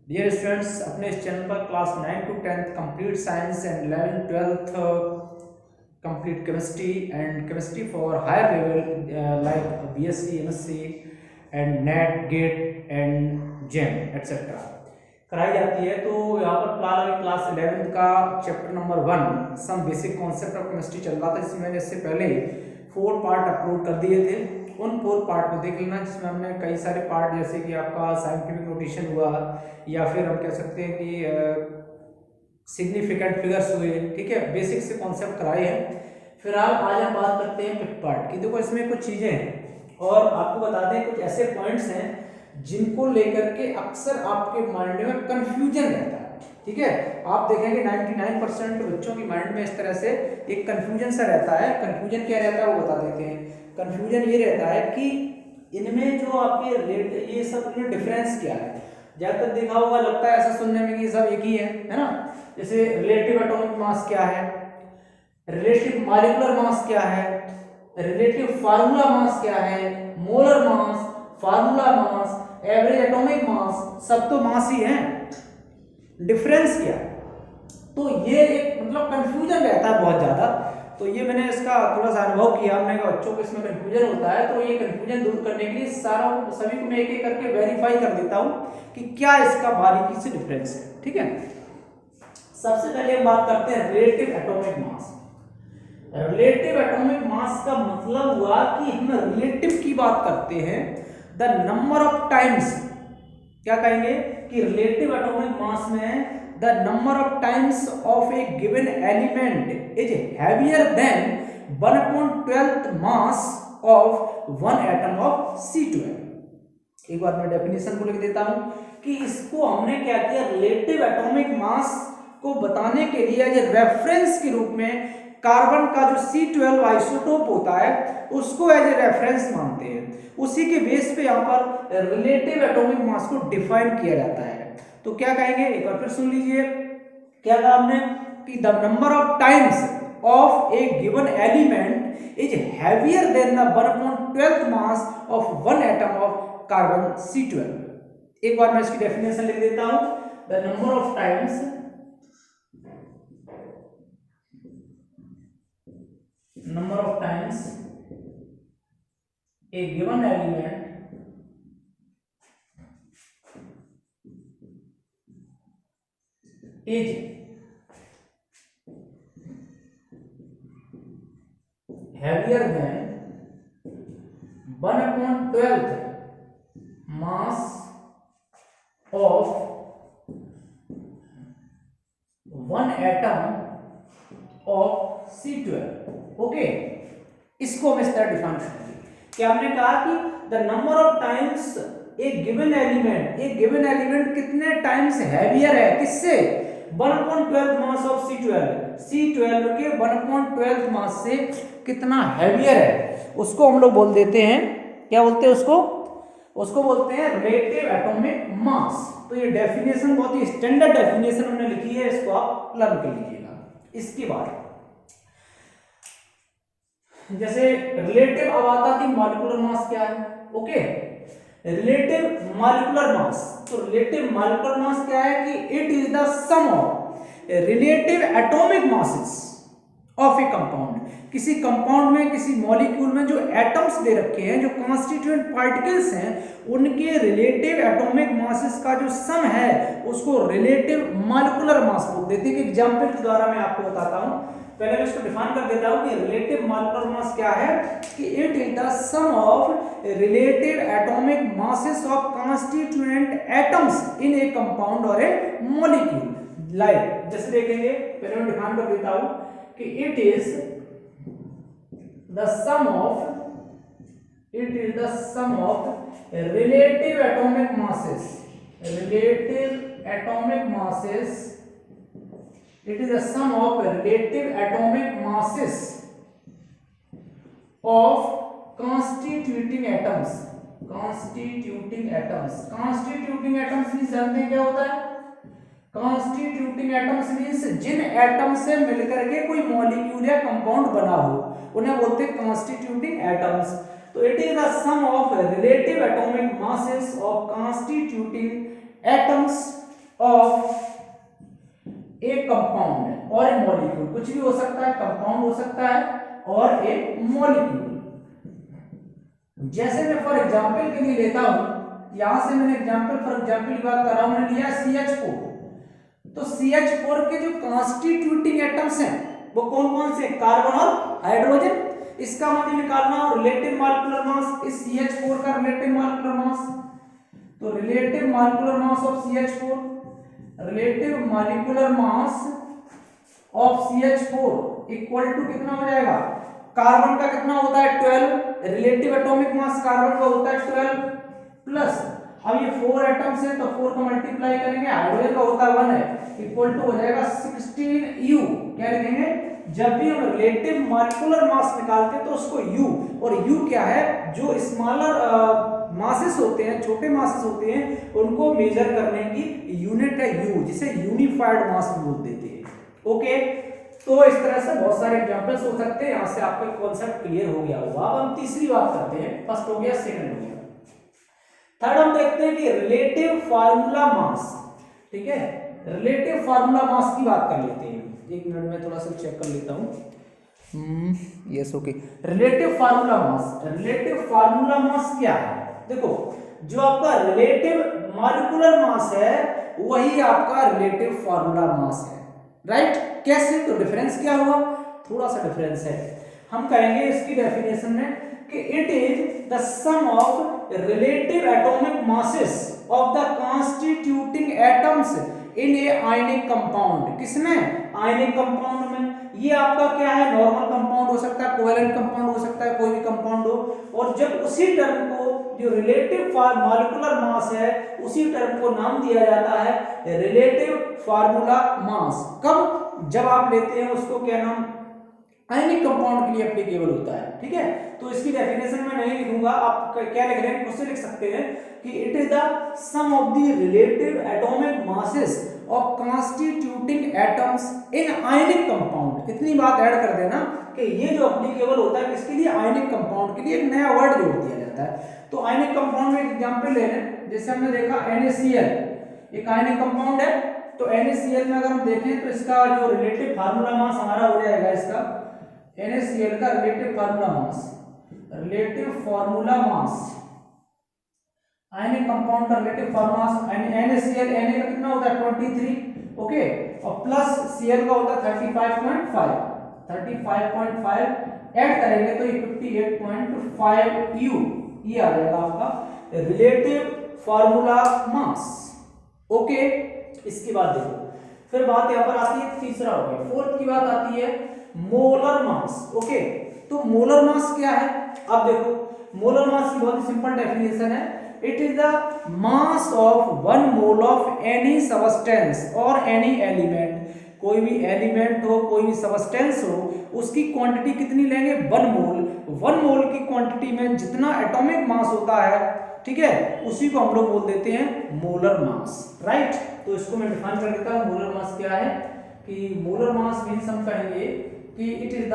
Dear students, अपने इस channel पर class 9 to 10th complete science and 11th 12th complete chemistry and chemistry for higher level like BSc, MSc and NET, GATE and JAM etcetera कराई जाती है। तो यहाँ पर फिलहाल अभी क्लास 11th का chapter number 1 some basic concept of chemistry चल रहा था, जिसमें मैंने इससे पहले 4 पार्ट अपलोड कर दिए थे। उन 4 पार्ट को देख लेना, जिसमें हमने कई सारे पार्ट जैसे कि आपका साइंटिफिक नोटेशन हुआ, या फिर हम कह सकते हैं कि सिग्निफिकेंट फिगर्स हुए, ठीक है, बेसिक से कॉन्सेप्ट कराए हैं। फिलहाल आज हम बात करते हैं फिफ्थ पार्ट की। देखो इसमें कुछ चीज़ें हैं और आपको बता दें कुछ ऐसे पॉइंट्स हैं जिनको लेकर के अक्सर आपके माइंड में कंफ्यूजन रहता है, ठीक है। आप देखेंगे 99% बच्चों की माइंड में इस तरह से एक कंफ्यूजन सा रहता है। कंफ्यूजन क्या रहता है वो बता देते हैं। कंफ्यूजन ये रहता है कि इनमें जो आपके रेट ये सब में डिफरेंस क्या है। ज़्यादातर देखा होगा, लगता है ऐसा सुनने में कि सब एक ही है ना। जैसे रिलेटिव एटॉमिक मास क्या है, रिलेटिव मॉलिक्यूलर मास क्या है, रिलेटिव फार्मूला मास क्या है, molar mass, formula mass, average atomic mass, सब तो मास ही है। डिफरेंस क्या है, तो ये एक मतलब कंफ्यूजन रहता है बहुत ज़्यादा। तो ये मैंने इसका थोड़ा सा अनुभव किया, हमने कहा बच्चों को इसमें कंफ्यूजन होता है, तो ये कंफ्यूजन दूर करने के लिए सभी को मैं एक एक करके वेरीफाई कर देता हूँ कि क्या इसका बारीकी से डिफरेंस है, ठीक है। सबसे पहले हम बात करते हैं relative atomic mass. Relative atomic mass का मतलब हुआ कि हम रिलेटिव की बात करते हैं, द नंबर ऑफ टाइम्स। क्या कहेंगे कि रिलेटिव एटॉमिक मास में the number of times of a given element is heavier than 1/12th mass of one atom of C12। एक बार मैं डेफिनेशन को लिख देता हूं कि इसको हमने क्या किया, रिलेटिव एटॉमिक मास को बताने के लिए एज रेफरेंस के रूप में कार्बन का जो C12 आइसोटोप होता है उसको एज ए रेफरेंस मानते हैं। उसी के बेस पे यहाँ पर रिलेटिव एटॉमिक मास को डिफाइन किया जाता है। तो क्या कहेंगे, एक बार फिर सुन लीजिए। क्या कहा हमने कि the number of times of A given element is heavier than the 1/12th mass of one atom of carbon C12। एक बार मैं इसकी डेफिनेशन लिख देता हूं, the number of times a given element is heavier than 1/12th mass of one atom of C12। Okay, इसको हम इस तरह डिफाइन करेंगे कि हमने कहा कि the number of times A given element कितने टाइम्स हैवियर है, किससे, 1/12th मास ऑफ C12 के 1/12th मास से कितना हैवियर है, उसको हम लोग बोल देते हैं, क्या बोलते हैं उसको बोलते हैं रिलेटिव एटॉमिक मास। तो ये डेफिनेशन बहुत ही स्टैंडर्ड डेफिनेशन हमने लिखी है, इसको आप लर्न कर लीजिएगा। इसके बाद जैसे रिलेटिव अब आता थी मॉलिक्यूलर मास क्या है। ओके, रिलेटिव मॉलिक्यूलर मास, तो रिलेटिव मॉलिक्यूलर मास क्या है कि it is the sum of relative atomic masses of a compound. किसी कंपाउंड में, किसी मॉलिक्यूल में जो एटम्स दे रखे हैं, जो कॉन्स्टिट्यूएंट पार्टिकल्स हैं, उनके रिलेटिव एटॉमिक मासेस का जो सम है उसको रिलेटिव मॉलिक्यूलर मास बोल देते हैं। एग्जांपल के द्वारा मैं आपको बताता हूं, पहले मैं इसको डिफाइन कर देता हूं कि रिलेटिव मॉलिक्यूलर मास क्या है कि it is the sum of relative atomic masses of constituent atoms in a compound और ए मॉलिक्यूल। लाइक जैसे देखेंगे, पहले मैं डिफाइन कर देता हूं कि it is the sum of relative atomic masses it is the sum of relative atomic masses of constituting atoms means जानते हैं क्या होता है, constituting atoms means जिन एटम से मिलकर के कोई मॉलिक्यूल या कंपाउंड बना हो उन्हें बोलते हैं constituting atoms। तो it is the sum of relative atomic masses of constituting atoms of a compound और ए मॉलिक्यूल, कुछ भी हो सकता है, कंपाउंड हो सकता है और एक मॉलिक्यूल। जैसे मैं फॉर एग्जांपल के लिए लेता हूं, यहां से मैंने एग्जांपल फॉर एग्जांपल की बात कर रहा हूं, मैंने लिया CH4। तो CH4 के जो कॉन्स्टिट्यूटिंग एटम्स हैं वो कौन कौन से, कार्बन और हाइड्रोजन। इसका मुझे निकालना और रिलेटिव मॉलिक्यूलर मास, इस CH4 का रिलेटिव मॉलिक्यूलर मास। तो relative molecular mass of CH4, relative molecular mass of CH4 equal to कितना हो जाएगा, कार्बन का कितना होता है 12, रिलेटिव एटॉमिक मास कार्बन का होता है 12 प्लस, अब ये 4 एटम्स हैं तो 4 को मल्टीप्लाई करेंगे, हाइड्रोजन का होता है 1 है, इक्वल टू हो जाएगा 16U। क्या लिखेंगे, जब भी हम रिलेटिव मॉलिक्यूलर मास निकालते हैं तो उसको U, और U क्या है, जो स्मॉलर मासेस होते हैं, छोटे मासेस होते हैं, उनको मेजर करने की यूनिट है U, जिसे यूनिफाइड मास बोल देते हैं। ओके, तो इस तरह से बहुत सारे एग्जांपल्स हो सकते हैं, यहां से आपका कॉन्सेप्ट क्लियर हो गया होगा। अब हम तीसरी बात करते हैं, फर्स्ट हो गया, सेकंड हो गया, थर्ड हम देखते हैं कि रिलेटिव फार्मूला मास। ठीक है, रिलेटिव फार्मूला मास की बात कर लेते हैं, एक मिनट में थोड़ा सा चेक कर लेता हूं। Yes, okay, relative formula mass, relative formula मास क्या है, देखो जो आपका रिलेटिव मॉलिक्यूलर मास है वही आपका रिलेटिव फार्मूला मास है, राइट। कैसे, तो डिफरेंस क्या हुआ, थोड़ा सा डिफरेंस है। हम कहेंगे इसकी डेफिनेशन में कि it is the sum of relative atomic masses of the constituting atoms in a ionic compound. किसमें, आयनिक कंपाउंड में। ये आपका क्या है, नॉर्मल कंपाउंड हो सकता है, कोवेलेंट कंपाउंड हो सकता है, कोई भी कंपाउंड हो, और जब उसी टर्म को, जो रिलेटिव मॉलिक्यूलर मास है, उसी टर्म को नाम दिया जाता है रिलेटिव फार्मूला मास। कब, जब आप लेते हैं उसको, क्या नाम, आयनिक कंपाउंड के लिए एप्लीकेबल होता है। ठीक है, तो इसकी डेफिनेशन में नहीं लिखूंगा, आप क्या लिख रहे हैं, उससे लिख सकते हैं कि it is the sum of the relative atomic masses of constituting atoms in ionic compound. इतनी बात ऐड कर देना कि ये जो एप्लीकेबल होता है किसके लिए, आयनिक कंपाउंड के लिए, एक नया वर्ड जोड़ दिया जाता है। तो आयनिक कंपाउंड में एग्जांपल ले लें, जैसे हमने देखा NaCl, एक आयनिक कंपाउंड है। तो NaCl में अगर हम देखें तो इसका जो रिलेटिव फार्मूला मास हमारा हो जाएगा, इसका NaCl का relative formula mass, relative formula mass, ionic compound का relative formula mass, NaCl, Na का कितना होता है 23, ओके, और प्लस Cl का होता है 35.5, ऐड करेंगे तो ये 58.5U, ये आ जाएगा आपका रिलेटिव फार्मूला मास। ओके, इसके बाद देखो, फिर बात यहां पर आती है, तीसरा हो गया, फोर्थ की बात आती है मोलर मास। ओके, तो मोलर मास क्या है, अब देखो मोलर मास की बहुत ही सिंपल डेफिनेशन है, it is the mass of 1 mole of any substance और एनी एलिमेंट। कोई भी एलिमेंट हो, कोई भी सब्सटेंस हो, उसकी क्वांटिटी कितनी लेंगे, 1 मोल। 1 मोल की क्वांटिटी में जितना एटॉमिक मास होता है, ठीक है, उसी को हम लोग बोल देते हैं मोलर मास, राइट। तो इसको मैं डिफाइन कर देता हूं, मोलर मास क्या है, कि मोलर मास मींस हम कहेंगे कि it is the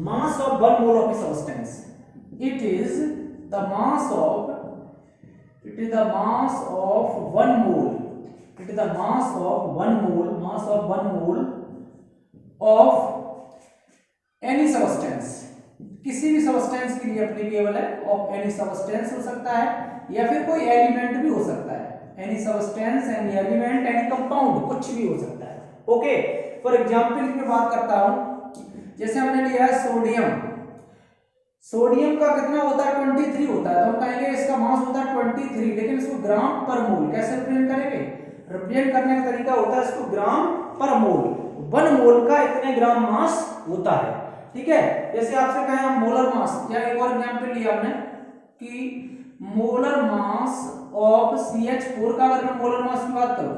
mass of 1 mole of a substance, it is the mass of, it is the mass of 1 mole, it is the mass of 1 mole, mass of 1 mole of any substance, किसी भी substance के लिए applicable है, of any substance हो सकता है या फिर कोई एलिमेंट भी हो सकता है, any substance, any element, any compound, कुछ भी हो सकता है। ओके, फॉर एग्जांपल की बात करता हूं, जैसे हमने लिया है सोडियम, सोडियम का कितना होता है 23 होता है, तो हम कहेंगे इसका मास होता है 23, लेकिन इसको ग्राम पर मोल कैसे रिप्रेजेंट करेंगे, रिप्रेजेंट करने का तरीका होता है इसको ग्राम पर मोल, 1 मोल का इतने ग्राम मास होता है। ठीक है, जैसे आपसे कहें हम मोलर मास, या एक और एग्जांपल लिया हमने कि मोलर मास ऑफ CH4 का, अगर मैं मोलर मास की बात करूं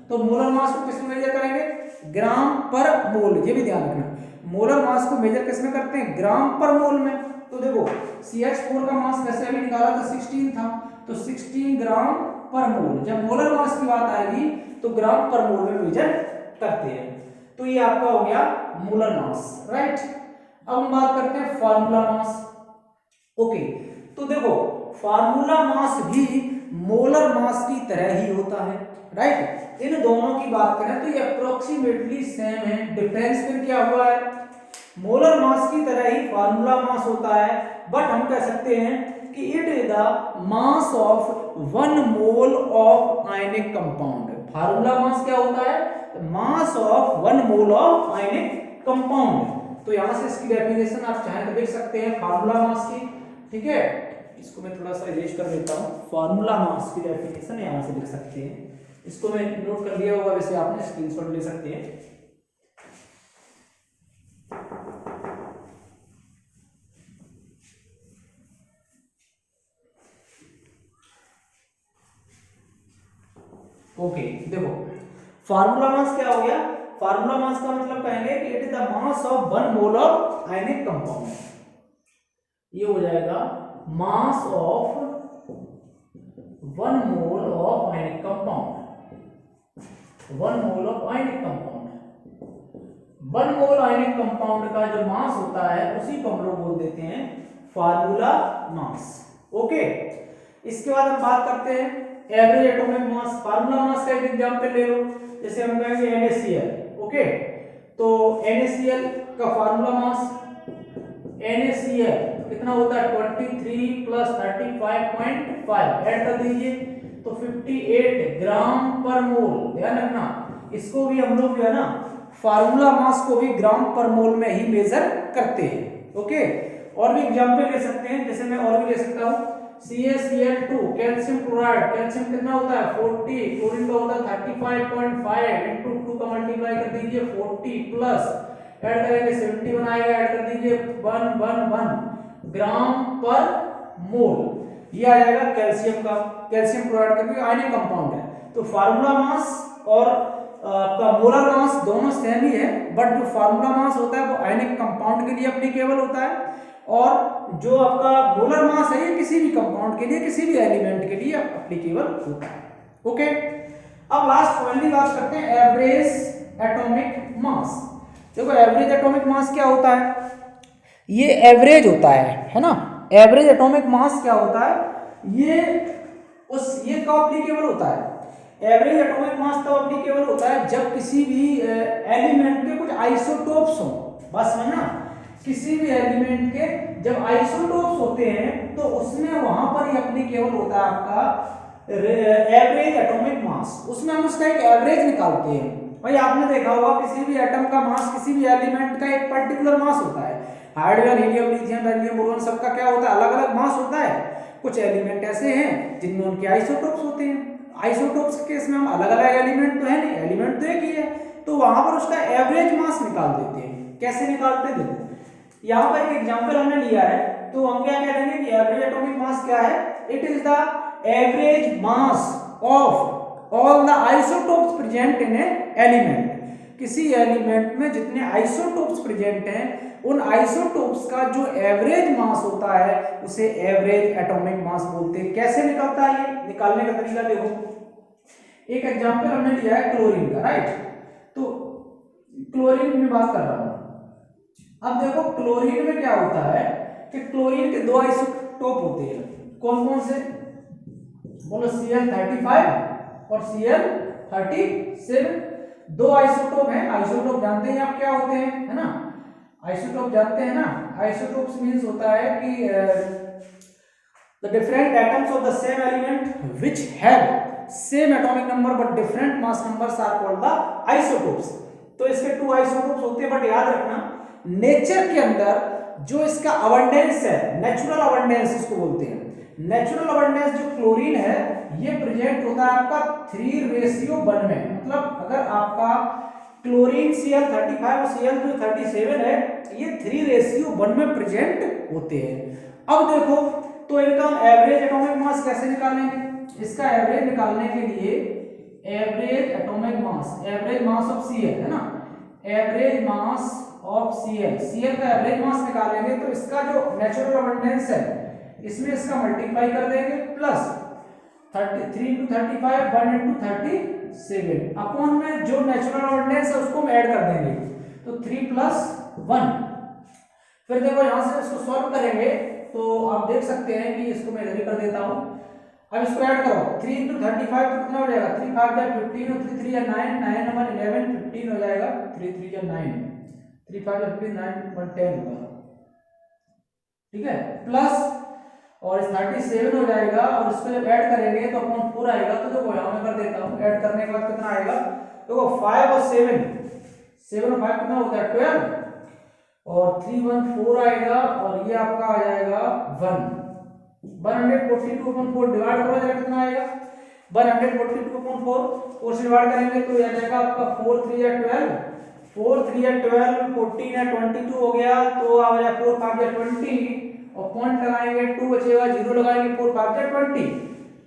तो मोलर मास को किस में मेजर करेंगे, ग्राम पर मोल। ये भी ध्यान रखना, मोलर मास को मेजर किस में करते हैं, ग्राम पर मोल में। तो देखो CH4 का मास वैसे अभी निकाला था 16 था, तो 16 ग्राम पर मोल। जब मोलर मास की बात आएगी तो ग्राम पर मोल में मेजर करते हैं। तो ये आपका हो गया मोलर मास, राइट। अब हम बात करते हैं फार्मूला मास। ओके, तो देखो फार्मूला मास भी मोलर मास की तरह ही होता है, राइट। इन दोनों की बात करें तो ये अप्रोक्सीमेटली सेम है। डिफरेंस फिर क्या हुआ है, मोलर मास की तरह ही फार्मूला मास होता है, बट हम कह सकते हैं कि it is the mass of 1 mole of ionic compound. Formula mass क्या होता है, mass of 1 mole of ionic compound. तो यहां से इसकी डेफिनेशन आप चाहें तो देख सकते हैं फार्मूला मास की, ठीक है। इसको मैं थोड़ा सा इरेज कर देता हूं, फार्मूला मास की डेफिनेशन यहां से लिख सकते हैं। इसको मैं नोट कर लिया होगा, वैसे आपने स्क्रीनशॉट ले सकते हैं। ओके देखो फार्मूला मास क्या हो गया, फार्मूला मास का मतलब कहेंगे कि it is the mass of 1 mole of ionic compound. ये हो जाएगा mass of 1 mole of ionic compound, 1 mole of ionic compound. 1 mole ionic compound का जो मास होता है उसी को हम लोग बोल देते हैं फार्मूला मास। ओके, इसके बाद हम बात करते हैं average atomic mass. Formula mass का एक एग्जांपल ले लो, जैसे हम कहेंगे NaCl। ओके, तो NaCl का फार्मूला मास, NaCl कितना होता है 23 प्लस 35.5 ऐड कर दीजिए तो 58 ग्राम पर मोल। ध्यान रखना, इसको भी हम लोग जो है ना फार्मूला मास को भी ग्राम पर मोल में ही मेजर करते हैं। ओके, और भी एग्जांपल ले सकते हैं, जैसे मैं और भी ले सकता हूं CaCl2 कैल्शियम क्लोराइड। कैल्शियम कितना होता है 40, क्लोरीन का होता है 35.5 इनटू 2 का मल्टीप्लाई कर दीजिए 40 प्लस ऐड करेंगे 70 बनाएगा, ऐड कर दीजिए 111 ग्राम पर मोल। ये आ जाएगा कैल्शियम का, कैल्शियम क्लोराइड का भी आयनिक कंपाउंड है। तो फार्मूला मास और आपका मोलर मास दोनों सेम ही है, बट जो फार्मूला मास होता है वो आयनिक कंपाउंड के लिए एप्लीकेबल होता है, और जो आपका मोलर मास है ये किसी भी कंपाउंड के लिए, किसी भी एलिमेंट के लिए एप्लीकेबल होता है। ओके, अब लास्ट फाइनली बात करते हैं एवरेज एटॉमिक मास। देखो एवरेज एटॉमिक मास क्या होता है, ये एवरेज होता है ना। एवरेज एटॉमिक मास क्या होता है, ये कब एप्लीकेबल होता है, एवरेज एटॉमिक मास तब एप्लीकेबल होता है जब किसी भी एलिमेंट के कुछ आइसोटोप्स हो। बस समझना, किसी भी एलिमेंट के जब आइसोटोप्स होते हैं तो उसमें वहां पर ही एप्लीकेबल होता है आपका एवरेज एटॉमिक मास। उसमें हम उसका एक एवरेज निकालते हैं। भाई आपने देखा होगा किसी भी एटम का मास, किसी भी एलिमेंट का एक पर्टिकुलर मास होता है। Hydrogen, helium, lithium, beryllium, boron सबका क्या होता है, अलग अलग मास होता है। कुछ एलिमेंट ऐसे हैं जिनमें उनके आइसोटोप्स होते हैं। आइसोटोप्स के केस में हम अलग अलग एलिमेंट तो है नहीं, एलिमेंट तो एक ही है, तो वहां पर उसका एवरेज मास निकाल देते हैं। कैसे निकालते हैं, देखो यहाँ पर एक एग्जांपल हमने लिया है, तो हम क्या कह देंगे कि एवरेज एटॉमिक मास क्या है, it is the average mass of all the isotopes present in A element. किसी एलिमेंट में जितने आइसोटोप्स प्रेजेंट हैं उन आइसोटोप्स का जो एवरेज मास होता है उसे एवरेज एटॉमिक मास बोलते हैं। कैसे निकलता है, ये निकालने का तरीका देखो। एक एग्जांपल हमने लिया है क्लोरीन का, राइट। तो क्लोरीन में बात कर रहा हूं। अब देखो क्लोरीन में क्या होता है कि क्लोरीन के 2 आइसोटोप होते हैं। कौन कौन से, बोलो Cl35 और Cl37। 2 आइसोटोप हैं। आइसोटोप जानते हैं आप क्या होते हैं, है ना। आइसोटोप जानते हैं ना, आइसोटोप्स मींस होता है कि the different atoms of the same element which have same atomic number but different mass numbers are called the isotopes. तो इसके 2 आइसोटोप्स होते हैं, बट याद रखना नेचर के अंदर जो इसका अबंडेंस है, नेचुरल अबंडेंस इसको बोलते हैं। नेचुरल अबंडेंस जो क्लोरीन है ये प्रेजेंट होता है आपका 3:1 में। मतलब अगर आपका क्लोरीन Cl35 और Cl37 है, ये 3:1 में प्रेजेंट होते हैं। अब देखो तो इनका हम एवरेज एटॉमिक मास कैसे निकालेंगे। इसका एवरेज निकालने के लिए average atomic mass, average mass of Cl है ना, एवरेज मास ऑफ Cl का एवरेज मास निकालेंगे तो इसका जो नेचुरल अबंडेंस है इसमें इसका मल्टीप्लाई कर देंगे प्लस 3 into 35 1 into 37 अपॉन में जो नेचुरल अबंडेंस है उसको हम ऐड कर देंगे तो 3 + 1। फिर देखो यहां से इसको सॉल्व करेंगे तो आप देख सकते हैं कि इसको मैं इधर ही कर देता हूं। अब इसको ऐड करो, 3 into 35 तो कितना हो जाएगा, 3 5 जा 15 और 3 3 जा 9, 9 1 11 15 हो जाएगा, 3 3 जा 9, 3 5 जा 15 9 1 10 होगा, ठीक है, प्लस और 37 हो जाएगा, और इसको जब ऐड करेंगे तो अपॉन 4 आएगा। तो देखो यहाँ मैं कर देता हूँ, ऐड करने के बाद कितना आएगा, देखो 5 और 7 7 और 5 कितना होता है 12, और 3 1 4 आएगा, और ये आपका आ जाएगा 1 142 अपॉन 4 डिवाइड करो जाएगा, कितना आएगा 142 अपॉन 4 से डिवाइड करेंगे तो यह जाएगा आपका 4 3 या 12, 4 3 या 12, 14 या 22 हो गया, तो आ जाएगा 4 5 या 20, और पॉइंट लगाएंगे 2 बचेगा, 0 लगाएंगे 4 5 या 20,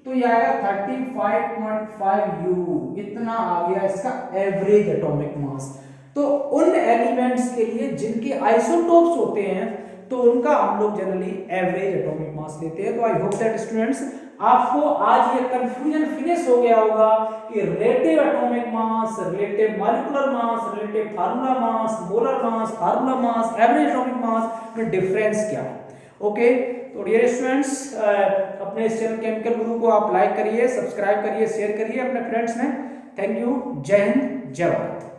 तो ये आएगा 35.5 U, इतना आ गया इसका एवरेज एटॉमिक मास। तो उन एलिमेंट्स के लिए जिनके आइसोटोप्स होते हैं तो उनका हम लोग जनरली एवरेज एटॉमिक मास लेते हैं। तो आई होप दैट स्टूडेंट्स आपको आज ये कंफ्यूजन फिनिश हो गया होगा कि relative atomic mass, relative molecular मास, रिलेटिव फार्मूला मास, molar mass, formula mass, average atomic mass में डिफरेंस क्या है। ओके, तो डियर स्टूडेंट्स अपने इस चैनल केमिकल गुरु को आप लाइक करिए, सब्सक्राइब करिए, शेयर करिए अपने फ्रेंड्स में। थैंक यू, जय हिंद, जय भारत।